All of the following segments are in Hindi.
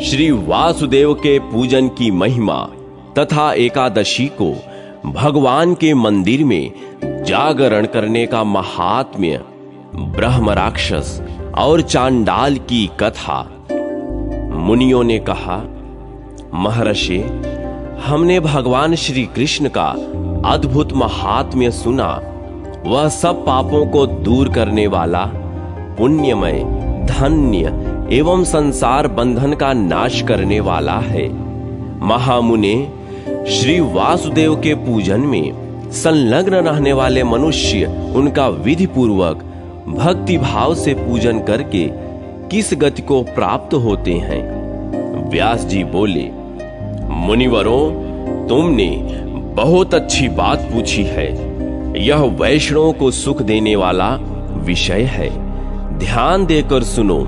श्री वासुदेव के पूजन की महिमा तथा एकादशी को भगवान के मंदिर में जागरण करने का महात्म्य, ब्रह्म राक्षस और चांडाल की कथा। मुनियों ने कहा, महर्षि, हमने भगवान श्री कृष्ण का अद्भुत महात्म्य सुना। वह सब पापों को दूर करने वाला, पुण्यमय, धन्य एवं संसार बंधन का नाश करने वाला है। महामुने, श्री वासुदेव के पूजन में संलग्न रहने वाले मनुष्य उनका विधि पूर्वक भक्ति भाव से पूजन करके किस गति को प्राप्त होते हैं? व्यास जी बोले, मुनिवरों, तुमने बहुत अच्छी बात पूछी है। यह वैष्णवों को सुख देने वाला विषय है। ध्यान देकर सुनो।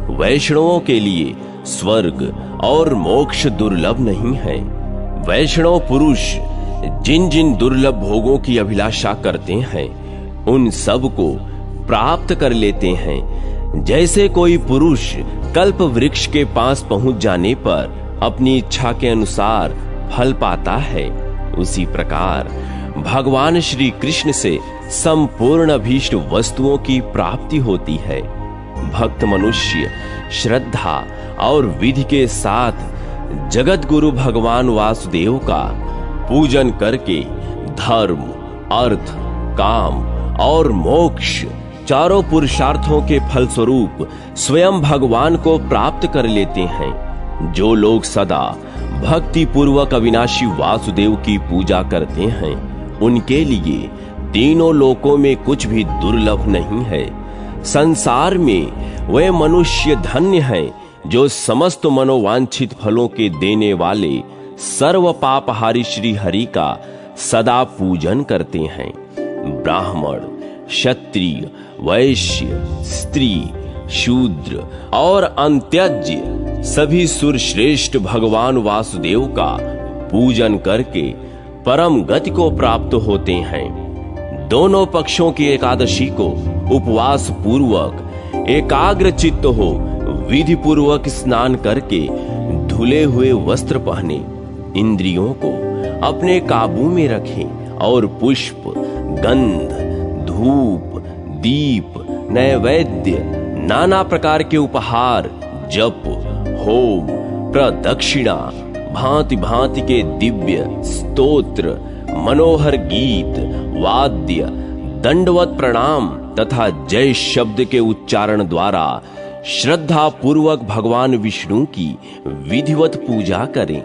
वैष्णवों के लिए स्वर्ग और मोक्ष दुर्लभ नहीं है। वैष्णव पुरुष जिन जिन दुर्लभ भोगों की अभिलाषा करते हैं, उन सब को प्राप्त कर लेते हैं। जैसे कोई पुरुष कल्प वृक्ष के पास पहुंच जाने पर अपनी इच्छा के अनुसार फल पाता है, उसी प्रकार भगवान श्री कृष्ण से संपूर्ण अभीष्ट वस्तुओं की प्राप्ति होती है। भक्त मनुष्य श्रद्धा और विधि के साथ जगत गुरु भगवान वासुदेव का पूजन करके धर्म, अर्थ, काम और मोक्ष चारों पुरुषार्थों के फलस्वरूप स्वयं भगवान को प्राप्त कर लेते हैं। जो लोग सदा भक्ति पूर्वक अविनाशी वासुदेव की पूजा करते हैं, उनके लिए तीनों लोकों में कुछ भी दुर्लभ नहीं है। संसार में वे मनुष्य धन्य हैं जो समस्त मनोवांछित फलों के देने वाले सर्व पापहारी श्री हरि का सदा पूजन करते हैं। ब्राह्मण, क्षत्रिय, वैश्य, स्त्री, शूद्र और अंत्यज्य सभी सुरश्रेष्ठ भगवान वासुदेव का पूजन करके परम गति को प्राप्त होते हैं। दोनों पक्षों की एकादशी को उपवास पूर्वक एकाग्र चित्त हो विधि पूर्वक स्नान करके धुले हुए वस्त्र पहने, इंद्रियों को अपने काबू में रखें और पुष्प, गंध, धूप, दीप, नैवेद्य, नाना प्रकार के उपहार, जप, होम, प्रदक्षिणा, भांति भांति के दिव्य स्तोत्र, मनोहर गीत, वाद्य, दंडवत प्रणाम तथा जय शब्द के उच्चारण द्वारा श्रद्धा पूर्वक भगवान विष्णु की विधिवत पूजा करें।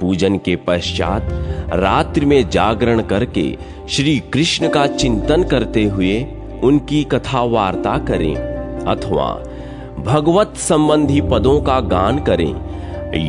पूजन के पश्चात रात्रि में जागरण करके श्री कृष्ण का चिंतन करते हुए उनकी कथा वार्ता करें अथवा भगवत संबंधी पदों का गान करें।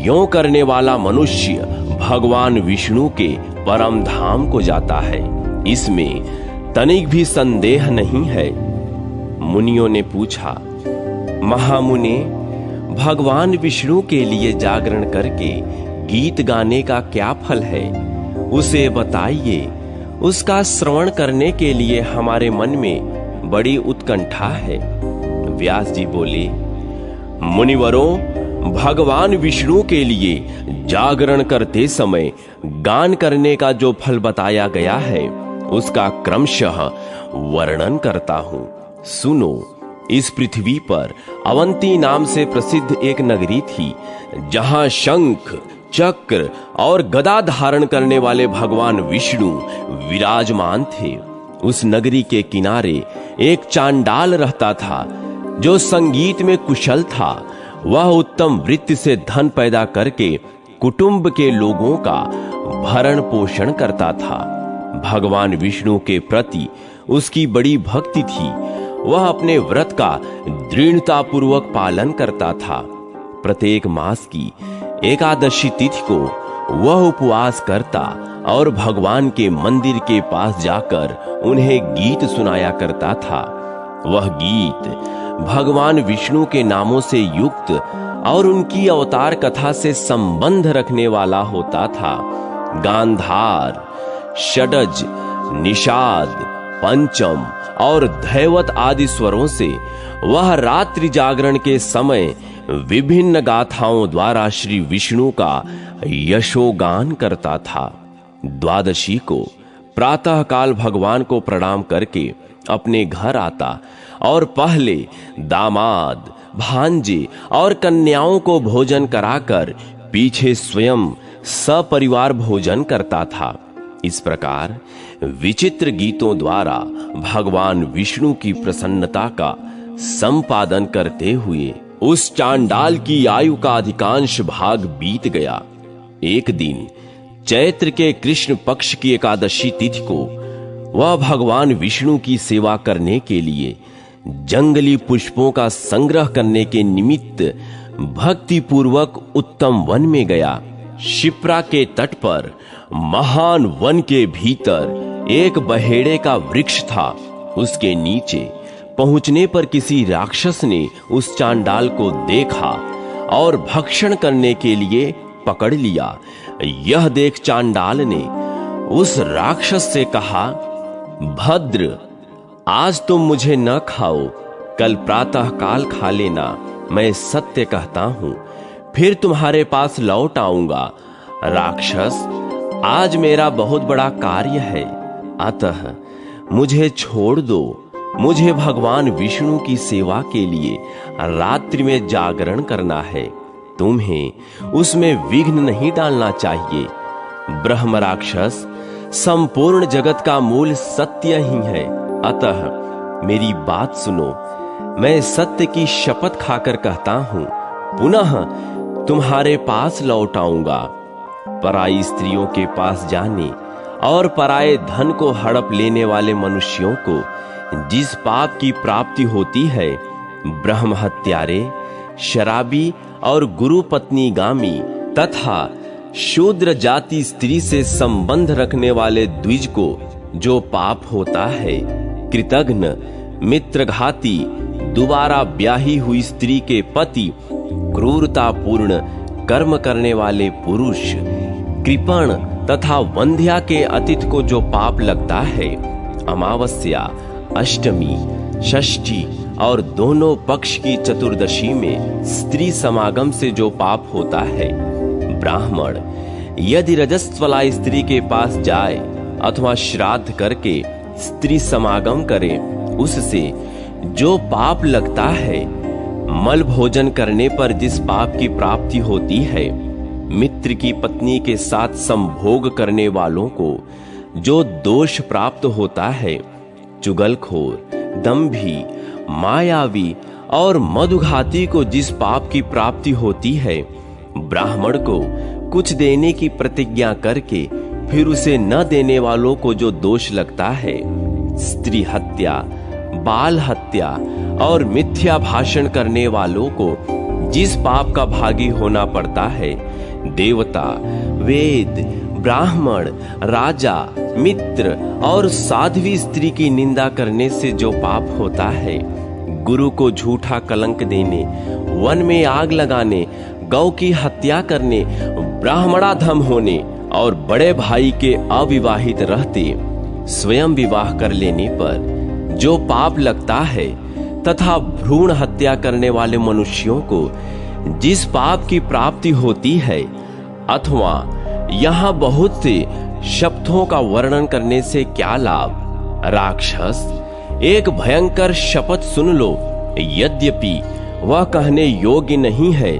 यों करने वाला मनुष्य भगवान विष्णु के परम धाम को जाता है, इसमें तनिक भी संदेह नहीं है। मुनियों ने पूछा, महामुने, भगवान विष्णु के लिए जागरण करके गीत गाने का क्या फल है? उसे बताइए। उसका श्रवण करने के लिए हमारे मन में बड़ी उत्कंठा है। व्यास जी बोले, मुनिवरों, भगवान विष्णु के लिए जागरण करते समय गान करने का जो फल बताया गया है, उसका क्रमशः वर्णन करता हूं। सुनो। इस पृथ्वी पर अवंती नाम से प्रसिद्ध एक नगरी थी, जहां शंख, चक्र और गदा धारण करने वाले भगवान विष्णु विराजमान थे। उस नगरी के किनारे एक चांडाल रहता था, जो संगीत में कुशल था। वह उत्तम वृत्ति से धन पैदा करके कुटुंब के लोगों का भरण पोषण करता था। भगवान विष्णु के प्रति उसकी बड़ी भक्ति थी। वह अपने व्रत का दृढ़ता पूर्वक पालन करता था। प्रत्येक मास की एकादशी तिथि को वह उपवास करता और भगवान के मंदिर के पास जाकर उन्हें गीत सुनाया करता था। वह गीत भगवान विष्णु के नामों से युक्त और उनकी अवतार कथा से संबंध रखने वाला होता था। गांधार, षडज, निषाद, पंचम और धैवत आदि स्वरों से वह रात्रि जागरण के समय विभिन्न गाथाओं द्वारा श्री विष्णु का यशोगान करता था। द्वादशी को प्रातः काल भगवान को प्रणाम करके अपने घर आता और पहले दामाद, भांजे और कन्याओं को भोजन कराकर पीछे स्वयं सपरिवार भोजन करता था। इस प्रकार विचित्र गीतों द्वारा भगवान विष्णु की प्रसन्नता का संपादन करते हुए उस चांडाल की आयु का अधिकांश भाग बीत गया। एक दिन चैत्र के कृष्ण पक्ष की एकादशी तिथि को वह भगवान विष्णु की सेवा करने के लिए जंगली पुष्पों का संग्रह करने के निमित्त भक्ति पूर्वक उत्तम वन में गया। शिप्रा के तट पर महान वन के भीतर एक बहेड़े का वृक्ष था। उसके नीचे पहुंचने पर किसी राक्षस ने उस चांडाल को देखा और भक्षण करने के लिए पकड़ लिया। यह देख चांडाल ने उस राक्षस से कहा, भद्र, आज तुम मुझे न खाओ, कल प्रातः काल खा लेना। मैं सत्य कहता हूं, फिर तुम्हारे पास लौट आऊंगा। राक्षस, आज मेरा बहुत बड़ा कार्य है, अतः मुझे छोड़ दो। मुझे भगवान विष्णु की सेवा के लिए रात्रि में जागरण करना है। तुम्हें उसमें विघ्न नहीं डालना चाहिए। ब्रह्म राक्षस, संपूर्ण जगत का मूल सत्य ही है, अतः मेरी बात सुनो। मैं सत्य की शपथ खाकर कहता हूं, पुनः तुम्हारे पास लौट आऊंगा। पराई स्त्रियों के पास जाने और पराये धन को हड़प लेने वाले मनुष्यों को जिस पाप की प्राप्ति होती है, ब्रह्म हत्यारे, शराबी और गुरु पत्नी गामी तथा शूद्र जाति स्त्री से संबंध रखने वाले द्विज को जो पाप होता है, कृतघ्न, मित्रघाती, दोबारा ब्याही हुई स्त्री के पति, क्रूरतापूर्ण कर्म करने वाले पुरुष, कृपण तथा वंध्या के अतिथि को जो पाप लगता है, अमावस्या, अष्टमी, षष्ठी और दोनों पक्ष की चतुर्दशी में स्त्री समागम से जो पाप होता है, ब्राह्मण यदि रजस्वला स्त्री के पास जाए अथवा श्राद्ध करके स्त्री समागम करे, उससे जो पाप लगता है, मल भोजन करने पर जिस पाप की प्राप्ति होती है, मित्र की पत्नी के साथ संभोग करने वालों को जो दोष प्राप्त होता है, चुगलखोर, दंभी, मायावी और मधुघाती को जिस पाप की प्राप्ति होती है, ब्राह्मण को कुछ देने की प्रतिज्ञा करके फिर उसे न देने वालों को जो दोष लगता है, स्त्री हत्या, बाल हत्या और मिथ्या भाषण करने वालों को जिस पाप का भागी होना पड़ता है, देवता, वेद, ब्राह्मण, राजा, मित्र और साध्वी स्त्री की निंदा करने से जो पाप होता है, गुरु को झूठा कलंक देने, वन में आग लगाने, गौ की हत्या करने, ब्राह्मणाधम होने और बड़े भाई के अविवाहित रहते स्वयं विवाह कर लेने पर जो पाप लगता है, तथा भ्रूण हत्या करने वाले मनुष्यों को जिस पाप की प्राप्ति होती है, अथवा यहाँ बहुत से शब्दों का वर्णन करने से क्या लाभ। राक्षस, एक भयंकर शपथ सुन लो। यद्यपि वह कहने योग्य नहीं है,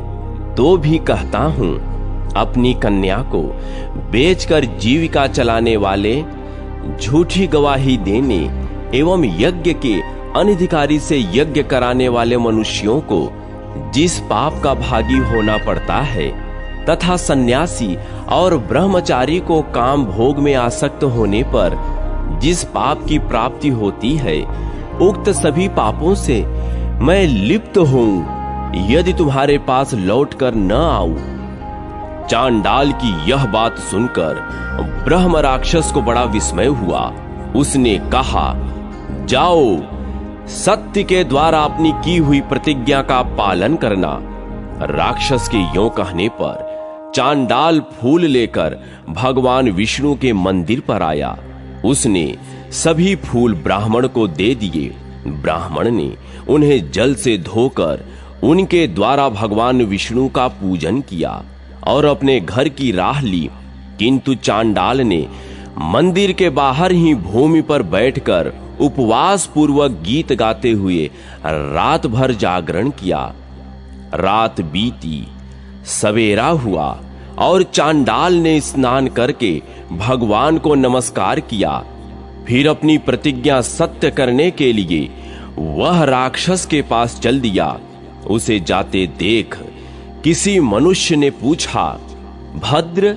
तो भी कहता हूं, अपनी कन्या को बेचकर जीविका चलाने वाले, झूठी गवाही देने एवं यज्ञ के अनधिकारी से यज्ञ कराने वाले मनुष्यों को जिस पाप का भागी होना पड़ता है, तथा सन्यासी और ब्रह्मचारी को काम भोग में आसक्त होने पर जिस पाप की प्राप्ति होती है, उक्त सभी पापों से मैं लिप्त हूं यदि तुम्हारे पास लौटकर न आऊं। चांडाल की यह बात सुनकर ब्रह्म राक्षस को बड़ा विस्मय हुआ। उसने कहा, जाओ, सत्य के द्वारा अपनी की हुई प्रतिज्ञा का पालन करना। राक्षस के यों कहने पर चांडाल फूल लेकर भगवान विष्णु के मंदिर पर आया। उसने सभी फूल ब्राह्मण को दे दिए। ब्राह्मण ने उन्हें जल से धोकर उनके द्वारा भगवान विष्णु का पूजन किया और अपने घर की राह ली। किंतु चांडाल ने मंदिर के बाहर ही भूमि पर बैठकर उपवास पूर्वक गीत गाते हुए रात भर जागरण किया। रात बीती, सवेरा हुआ और चांडाल ने स्नान करके भगवान को नमस्कार किया। फिर अपनी प्रतिज्ञा सत्य करने के लिए वह राक्षस के पास चल दिया। उसे जाते देख किसी मनुष्य ने पूछा, भद्र,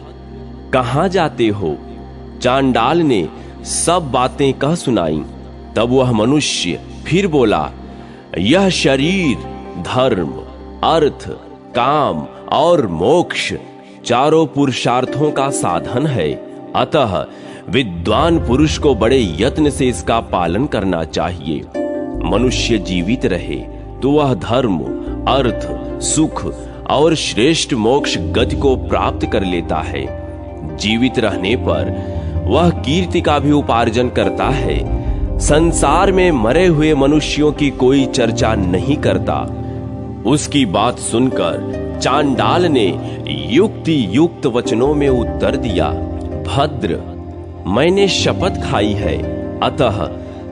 कहां जाते हो? चांडाल ने सब बातें कह सुनाई। तब वह मनुष्य फिर बोला, यह शरीर धर्म, अर्थ, काम और मोक्ष चारों पुरुषार्थों का साधन है। अतः विद्वान पुरुष को बड़े यत्न से इसका पालन करना चाहिए। मनुष्य जीवित रहे तो वह धर्म, अर्थ, सुख और श्रेष्ठ मोक्ष गति को प्राप्त कर लेता है। जीवित रहने पर वह कीर्ति का भी उपार्जन करता है। संसार में मरे हुए मनुष्यों की कोई चर्चा नहीं करता। उसकी बात सुनकर चांडाल ने युक्ति युक्त वचनों में उत्तर दिया, भद्र, मैंने शपथ खाई है, अतः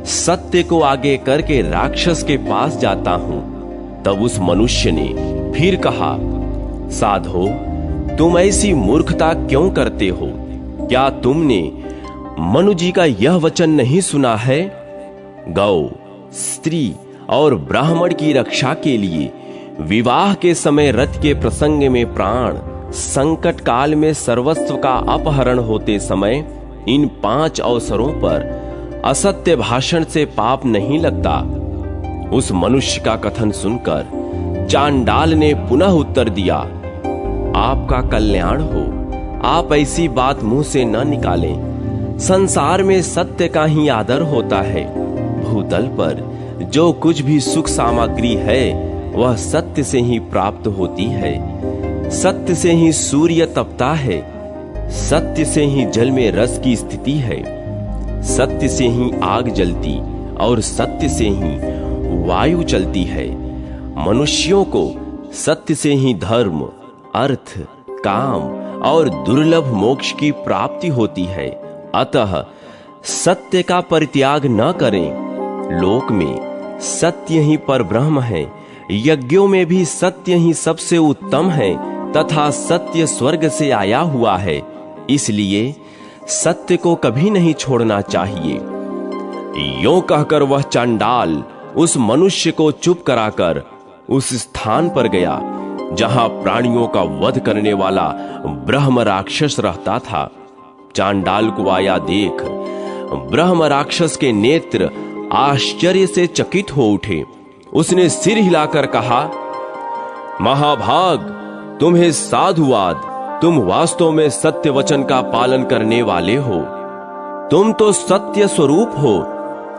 सत्य को आगे करके राक्षस के पास जाता हूं। तब उस मनुष्य ने फिर कहा, साधो, तुम ऐसी मूर्खता क्यों करते हो? क्या तुमने मनु जी का यह वचन नहीं सुना है? गौ, स्त्री और ब्राह्मण की रक्षा के लिए विवाह के समय रथ के प्रसंग में प्राण, संकट काल में सर्वस्व का अपहरण होते समय इन 5 अवसरों पर असत्य भाषण से पाप नहीं लगता। उस मनुष्य का कथन सुनकर चांडाल ने पुनः उत्तर दिया, आपका कल्याण हो। आप ऐसी बात मुंह से न निकालें। संसार में सत्य का ही आदर होता है। भूतल पर जो कुछ भी सुख सामग्री है वह सत्य से ही प्राप्त होती है। सत्य से ही सूर्य तपता है। सत्य से ही जल में रस की स्थिति है। सत्य से ही आग जलती और सत्य से ही वायु चलती है। मनुष्यों को सत्य से ही धर्म, अर्थ, काम और दुर्लभ मोक्ष की प्राप्ति होती है। अतः सत्य का परित्याग न करें। लोक में सत्य ही परब्रह्म है। यज्ञों में भी सत्य ही सबसे उत्तम है तथा सत्य स्वर्ग से आया हुआ है। इसलिए सत्य को कभी नहीं छोड़ना चाहिए। यों कहकर वह चांडाल उस मनुष्य को चुप कराकर उस स्थान पर गया जहां प्राणियों का वध करने वाला ब्रह्म राक्षस रहता था। चांडाल को आया देख ब्रह्म राक्षस के नेत्र आश्चर्य से चकित हो उठे। उसने सिर हिलाकर कहा, महाभाग, तुम्हें साधुवाद, तुम वास्तव में सत्य वचन का पालन करने वाले हो। तुम तो सत्य स्वरूप हो।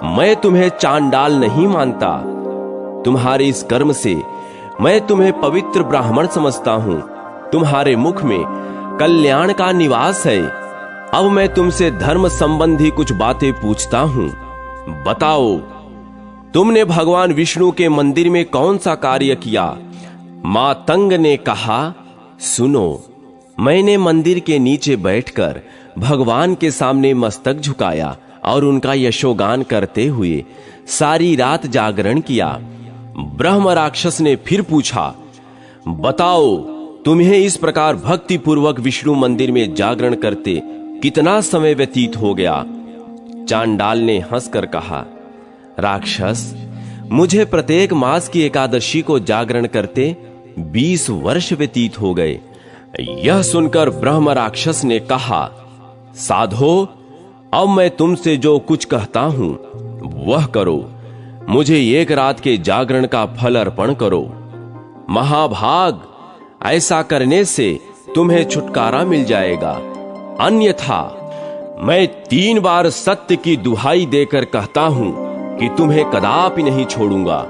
मैं तुम्हें चांडाल नहीं मानता। तुम्हारे इस कर्म से मैं तुम्हें पवित्र ब्राह्मण समझता हूं। तुम्हारे मुख में कल्याण का निवास है। अब मैं तुमसे धर्म संबंधी कुछ बातें पूछता हूं। बताओ, तुमने भगवान विष्णु के मंदिर में कौन सा कार्य किया? मातंग ने कहा, सुनो, मैंने मंदिर के नीचे बैठकर भगवान के सामने मस्तक झुकाया और उनका यशोगान करते हुए सारी रात जागरण किया। ब्रह्म राक्षस ने फिर पूछा, बताओ, तुम्हें इस प्रकार भक्ति पूर्वक विष्णु मंदिर में जागरण करते कितना समय व्यतीत हो गया? चांडाल ने हंसकर कहा, राक्षस, मुझे प्रत्येक मास की एकादशी को जागरण करते 20 वर्ष व्यतीत हो गए। यह सुनकर ब्रह्म राक्षस ने कहा, साधो, अब मैं तुमसे जो कुछ कहता हूं वह करो। मुझे 1 रात के जागरण का फल अर्पण करो। महाभाग, ऐसा करने से तुम्हें छुटकारा मिल जाएगा। अन्यथा मैं 3 बार सत्य की दुहाई देकर कहता हूं कि तुम्हें कदापि नहीं छोड़ूंगा।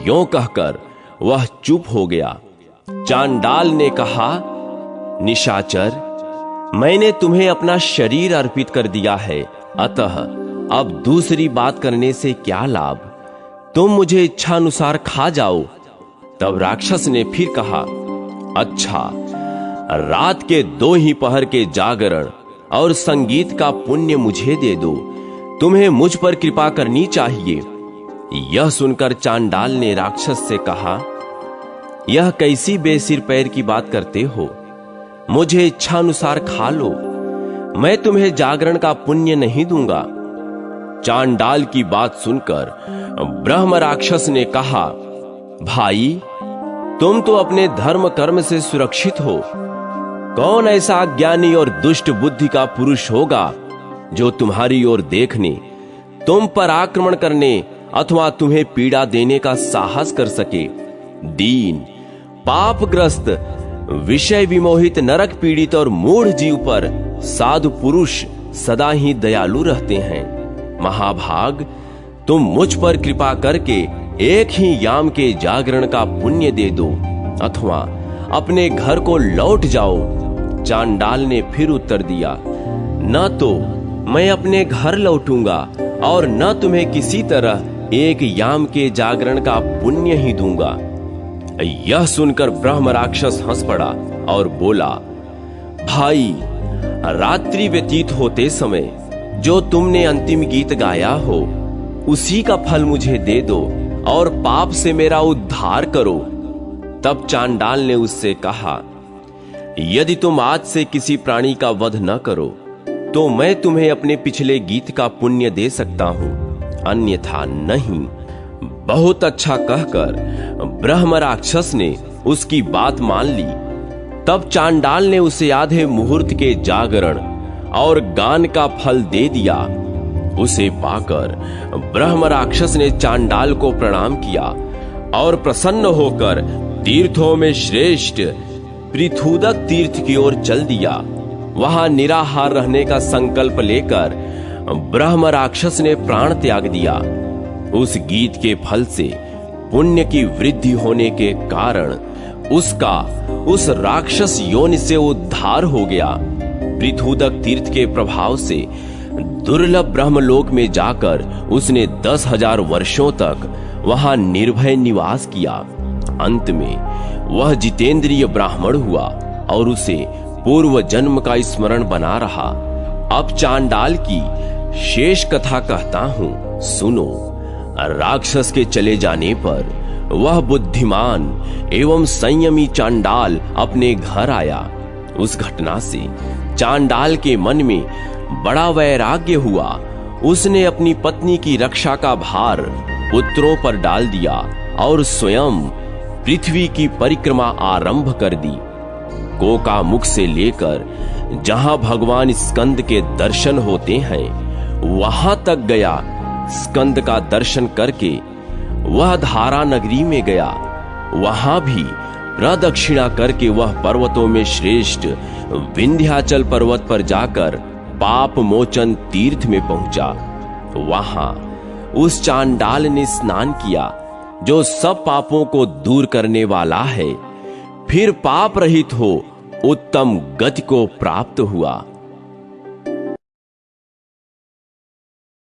यों कहकर वह चुप हो गया। चांडाल ने कहा, निशाचर, मैंने तुम्हें अपना शरीर अर्पित कर दिया है, अतः अब दूसरी बात करने से क्या लाभ, तुम मुझे इच्छानुसार खा जाओ। तब राक्षस ने फिर कहा, अच्छा, रात के 2 ही पहर के जागरण और संगीत का पुण्य मुझे दे दो, तुम्हें मुझ पर कृपा करनी चाहिए। यह सुनकर चांडाल ने राक्षस से कहा, यह कैसी बेसिर पैर की बात करते हो, मुझे इच्छानुसार खा लो, मैं तुम्हें जागरण का पुण्य नहीं दूंगा। चांडाल की बात सुनकर ब्रह्म राक्षस ने कहा, भाई, तुम तो अपने धर्म कर्म से सुरक्षित हो। कौन ऐसा अज्ञानी और दुष्ट बुद्धि का पुरुष होगा जो तुम्हारी ओर देखने, तुम पर आक्रमण करने अथवा तुम्हें पीड़ा देने का साहस कर सके। दीन, पापग्रस्त, विषय विमोहित, नरक पीड़ित और मूढ़ जीव पर साधु पुरुष सदा ही दयालु रहते हैं। महाभाग, तुम मुझ पर कृपा करके एक ही याम के जागरण का पुण्य दे दो अथवा अपने घर को लौट जाओ। चांडाल ने फिर उत्तर दिया, न तो मैं अपने घर लौटूंगा और न तुम्हें किसी तरह एक याम के जागरण का पुण्य ही दूंगा। यह सुनकर ब्रह्म राक्षस हंस पड़ा और बोला, भाई, रात्रि व्यतीत होते समय जो तुमने अंतिम गीत गाया हो, उसी का फल मुझे दे दो और पाप से मेरा उद्धार करो। तब चांडाल ने उससे कहा, यदि तुम आज से किसी प्राणी का वध न करो तो मैं तुम्हें अपने पिछले गीत का पुण्य दे सकता हूं, अन्यथा नहीं। बहुत अच्छा कहकर ब्रह्म राक्षस ने उसकी बात मान ली। तब चांडाल ने उसे आधे मुहूर्त के जागरण और गान का फल दे दिया। उसे पाकर ब्रह्म राक्षस ने चांडाल को प्रणाम किया और प्रसन्न होकर तीर्थों में श्रेष्ठ पृथुदक तीर्थ की ओर चल दिया। वहां निराहार रहने का संकल्प लेकर ब्रह्म राक्षस ने प्राण त्याग दिया। उस गीत के फल से पुण्य की वृद्धि होने के कारण उसका उस राक्षस योनि से उद्धार हो गया। पृथुदक तीर्थ के प्रभाव से दुर्लभ ब्रह्मलोक में जाकर उसने 10,000 वर्षों तक वहां निर्भय निवास किया। अंत में वह जितेंद्रिय ब्राह्मण हुआ और उसे पूर्व जन्म का स्मरण बना रहा। अब चांडाल की शेष कथा कहता हूं, सुनो। राक्षस के चले जाने पर वह बुद्धिमान एवं संयमी चांडाल अपने घर आया। उस घटना से चांडाल के मन में बड़ा वैराग्य हुआ। उसने अपनी पत्नी की रक्षा का भार पुत्रों पर डाल दिया और स्वयं पृथ्वी की परिक्रमा आरंभ कर दी। गोकामुख से लेकर जहां भगवान स्कंद के दर्शन होते हैं वहां तक गया। स्कंद का दर्शन करके वह धारा नगरी में गया। वहां भी प्रदक्षिणा करके वह पर्वतों में श्रेष्ठ विंध्याचल पर्वत पर जाकर पाप मोचन तीर्थ में पहुंचा। वहां उस चांडाल ने स्नान किया जो सब पापों को दूर करने वाला है। फिर पाप रहित हो उत्तम गति को प्राप्त हुआ।